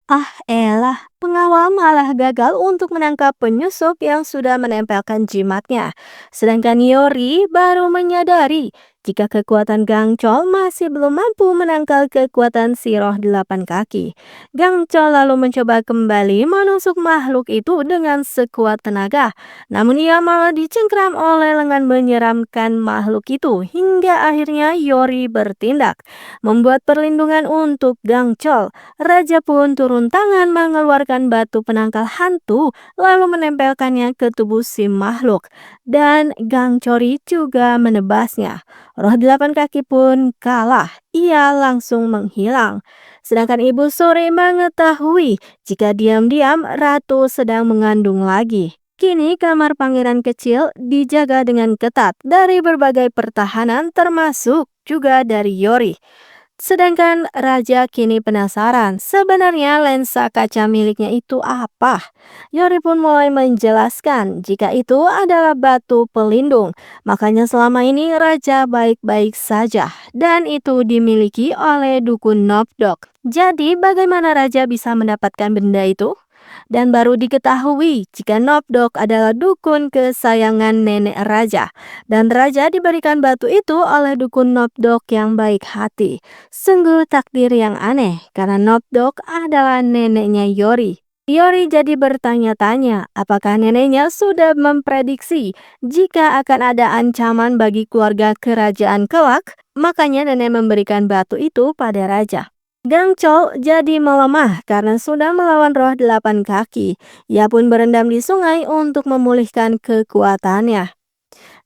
Ah elah, pengawal malah gagal untuk menangkap penyusup yang sudah menempelkan jimatnya. Sedangkan Yori baru menyadari jika kekuatan Gangchol masih belum mampu menangkal kekuatan si roh delapan kaki. Gangchol lalu mencoba kembali menusuk makhluk itu dengan sekuat tenaga. Namun ia malah dicengkram oleh lengan menyeramkan makhluk itu hingga akhirnya Yori bertindak, membuat perlindungan untuk Gangchol. Raja pun turun tangan mengeluarkan batu penangkal hantu lalu menempelkannya ke tubuh si makhluk. Dan Gang Chori juga menebasnya. Roh delapan kaki pun kalah. Ia langsung menghilang. Sedangkan Ibu Suri mengetahui jika diam-diam Ratu sedang mengandung lagi. Kini kamar pangeran kecil dijaga dengan ketat dari berbagai pertahanan termasuk juga dari Yori. Sedangkan Raja kini penasaran, sebenarnya lensa kaca miliknya itu apa? Yori pun mulai menjelaskan jika itu adalah batu pelindung. Makanya selama ini Raja baik-baik saja dan itu dimiliki oleh dukun Nopdok. Jadi bagaimana Raja bisa mendapatkan benda itu? Dan baru diketahui jika Nopdok adalah dukun kesayangan nenek Raja. Dan Raja diberikan batu itu oleh dukun Nopdok yang baik hati. Sungguh takdir yang aneh karena Nopdok adalah neneknya Yori. Yori jadi bertanya-tanya apakah neneknya sudah memprediksi jika akan ada ancaman bagi keluarga kerajaan kelak. Makanya nenek memberikan batu itu pada Raja. Gangchol jadi melemah karena sudah melawan roh delapan kaki. Ia pun berendam di sungai untuk memulihkan kekuatannya.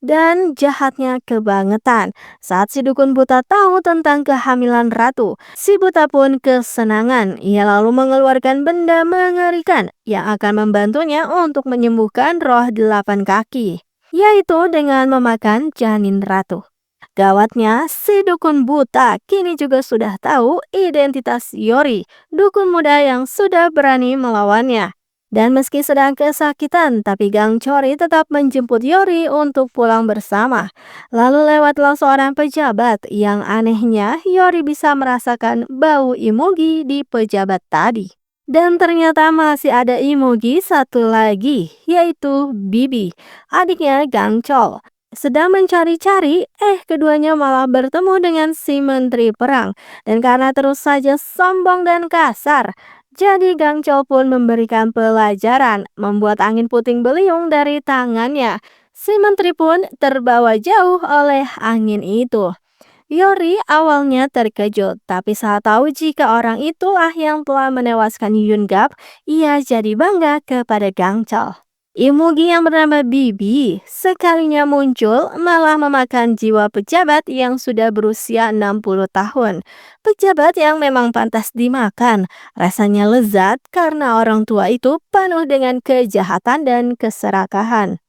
Dan jahatnya kebangetan. Saat si dukun buta tahu tentang kehamilan ratu, si buta pun kesenangan. Ia lalu mengeluarkan benda mengerikan yang akan membantunya untuk menyembuhkan roh delapan kaki, yaitu dengan memakan janin ratu. Gawatnya, si dukun buta kini juga sudah tahu identitas Yori, dukun muda yang sudah berani melawannya. Dan meski sedang kesakitan, tapi Gang Chori tetap menjemput Yori untuk pulang bersama. Lalu lewatlah seorang pejabat yang anehnya Yori bisa merasakan bau Imugi di pejabat tadi. Dan ternyata masih ada Imugi satu lagi, yaitu Bibi, adiknya Gang Chol. Sedang mencari-cari, keduanya malah bertemu dengan si menteri perang. Dan karena terus saja sombong dan kasar, jadi Gang Chol pun memberikan pelajaran, membuat angin puting beliung dari tangannya. Si menteri pun terbawa jauh oleh angin itu. Yori awalnya terkejut, tapi saat tahu jika orang itulah yang telah menewaskan Yungap, ia jadi bangga kepada Gang Chol. Imugi yang bernama Bibi sekalinya muncul malah memakan jiwa pejabat yang sudah berusia 60 tahun. Pejabat yang memang pantas dimakan, rasanya lezat karena orang tua itu penuh dengan kejahatan dan keserakahan.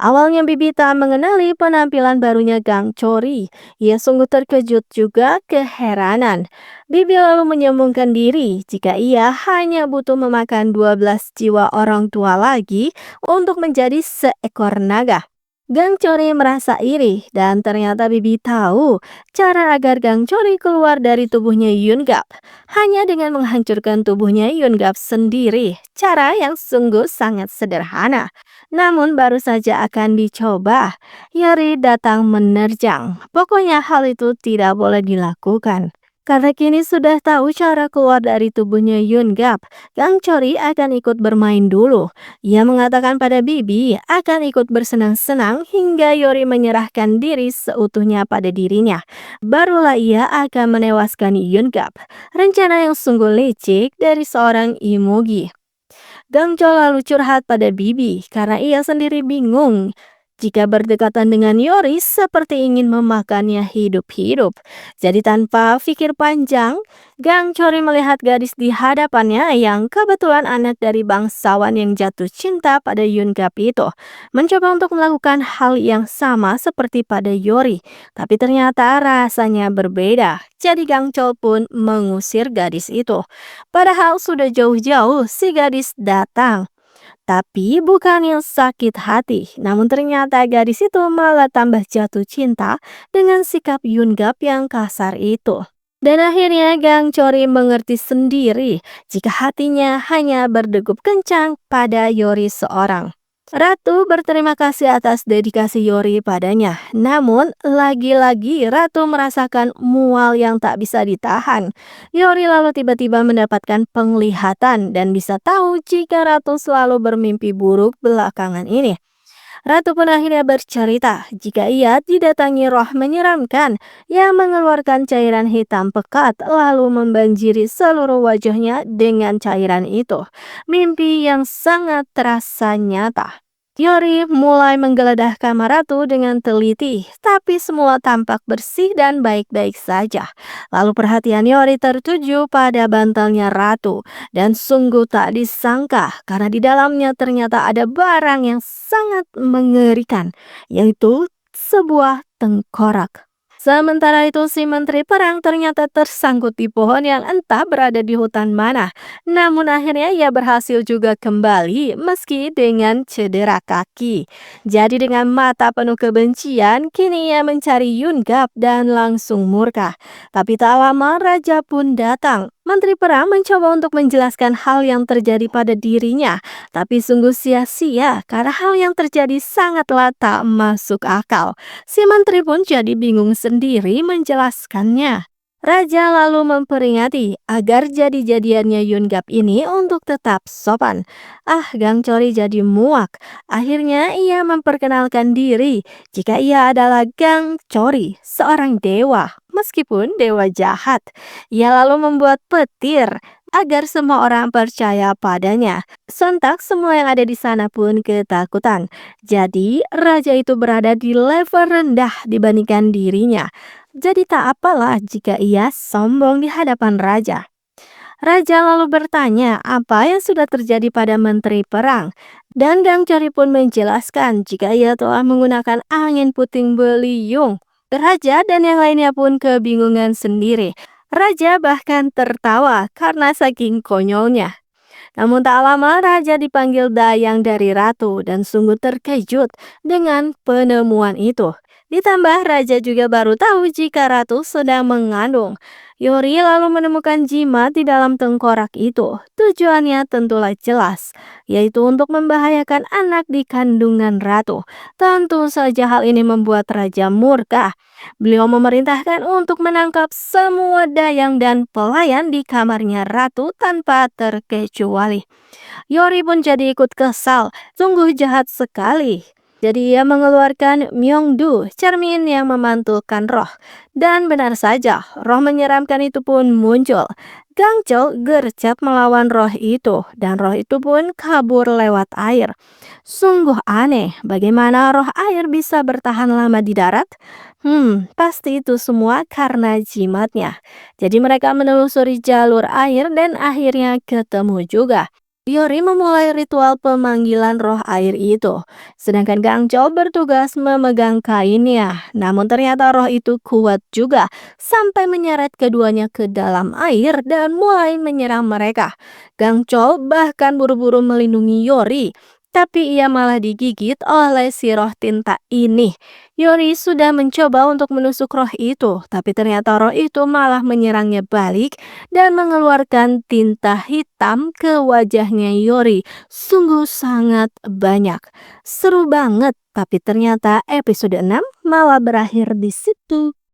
Awalnya Bibi tak mengenali penampilan barunya Gang Chori. Ia sungguh terkejut juga keheranan. Bibi lalu menyembunyikan diri jika ia hanya butuh memakan 12 jiwa orang tua lagi untuk menjadi seekor naga. Gang Chori merasa iri dan ternyata Bibi tahu cara agar Gang Chori keluar dari tubuhnya Yungap. Hanya dengan menghancurkan tubuhnya Yungap sendiri. Cara yang sungguh sangat sederhana. Namun baru saja akan dicoba, Yori datang menerjang. Pokoknya hal itu tidak boleh dilakukan. Karena kini sudah tahu cara keluar dari tubuhnya Yungap, Gang Chori akan ikut bermain dulu. Ia mengatakan pada Bibi akan ikut bersenang-senang hingga Yori menyerahkan diri seutuhnya pada dirinya. Barulah ia akan menewaskan Yungap. Rencana yang sungguh licik dari seorang Imugi. Gangchol lalu curhat pada Bibi karena ia sendiri bingung jika berdekatan dengan Yori seperti ingin memakannya hidup-hidup. Jadi tanpa pikir panjang, Gang Chori melihat gadis di hadapannya yang kebetulan anak dari bangsawan yang jatuh cinta pada Yungap itu. Mencoba untuk melakukan hal yang sama seperti pada Yori, tapi ternyata rasanya berbeda. Jadi Gang Chol pun mengusir gadis itu. Padahal sudah jauh-jauh si gadis datang. Tapi bukan yang sakit hati, namun ternyata gadis itu malah tambah jatuh cinta dengan sikap Yungap yang kasar itu. Dan akhirnya Gang Chori mengerti sendiri jika hatinya hanya berdegup kencang pada Yori seorang. Ratu berterima kasih atas dedikasi Yori padanya. Namun, lagi-lagi Ratu merasakan mual yang tak bisa ditahan. Yori lalu tiba-tiba mendapatkan penglihatan dan bisa tahu jika Ratu selalu bermimpi buruk belakangan ini. Ratu pun akhirnya bercerita jika ia didatangi roh menyeramkan yang mengeluarkan cairan hitam pekat lalu membanjiri seluruh wajahnya dengan cairan itu. Mimpi yang sangat terasa nyata. Yori mulai menggeledah kamar Ratu dengan teliti, tapi semua tampak bersih dan baik-baik saja. Lalu perhatian Yori tertuju pada bantalnya Ratu, dan sungguh tak disangka karena di dalamnya ternyata ada barang yang sangat mengerikan, yaitu sebuah tengkorak. Sementara itu si menteri perang ternyata tersangkut di pohon yang entah berada di hutan mana. Namun akhirnya ia berhasil juga kembali meski dengan cedera kaki. Jadi dengan mata penuh kebencian, kini ia mencari Yungap dan langsung murka. Tapi tak lama raja pun datang. Menteri perang mencoba untuk menjelaskan hal yang terjadi pada dirinya, tapi sungguh sia-sia karena hal yang terjadi sangatlah tak masuk akal. Si menteri pun jadi bingung sendiri menjelaskannya. Raja lalu memperingati agar jadi-jadiannya Yungap ini untuk tetap sopan. Gang Chori jadi muak. Akhirnya ia memperkenalkan diri jika ia adalah Gang Chori, seorang dewa, meskipun dewa jahat. Ia lalu membuat petir agar semua orang percaya padanya. Sontak semua yang ada di sana pun ketakutan. Jadi raja itu berada di level rendah dibandingkan dirinya. Jadi tak apalah jika ia sombong di hadapan raja. Raja lalu bertanya apa yang sudah terjadi pada menteri perang. Dan Gang Chori pun menjelaskan jika ia telah menggunakan angin puting beliung. Raja dan yang lainnya pun kebingungan sendiri. Raja bahkan tertawa karena saking konyolnya. Namun tak lama raja dipanggil dayang dari ratu dan sungguh terkejut dengan penemuan itu. Ditambah raja juga baru tahu jika ratu sedang mengandung. Yori lalu menemukan jimat di dalam tengkorak itu. Tujuannya tentulah jelas, yaitu untuk membahayakan anak di kandungan ratu. Tentu saja hal ini membuat raja murka. Beliau memerintahkan untuk menangkap semua dayang dan pelayan di kamarnya ratu tanpa terkecuali. Yori pun jadi ikut kesal, sungguh jahat sekali. Jadi ia mengeluarkan Myeongdu, cermin yang memantulkan roh. Dan benar saja, roh menyeramkan itu pun muncul. Gangchol gercep melawan roh itu, dan roh itu pun kabur lewat air. Sungguh aneh, bagaimana roh air bisa bertahan lama di darat? Pasti itu semua karena jimatnya. Jadi mereka menelusuri jalur air dan akhirnya ketemu juga. Yori memulai ritual pemanggilan roh air itu, sedangkan Gangchol bertugas memegang kainnya. Namun ternyata roh itu kuat juga, sampai menyeret keduanya ke dalam air dan mulai menyerang mereka. Gangchol bahkan buru-buru melindungi Yori, tapi ia malah digigit oleh si roh tinta ini. Yori sudah mencoba untuk menusuk roh itu, tapi ternyata roh itu malah menyerangnya balik dan mengeluarkan tinta hitam ke wajahnya Yori. Sungguh sangat banyak. Seru banget, tapi ternyata episode 6 malah berakhir di situ.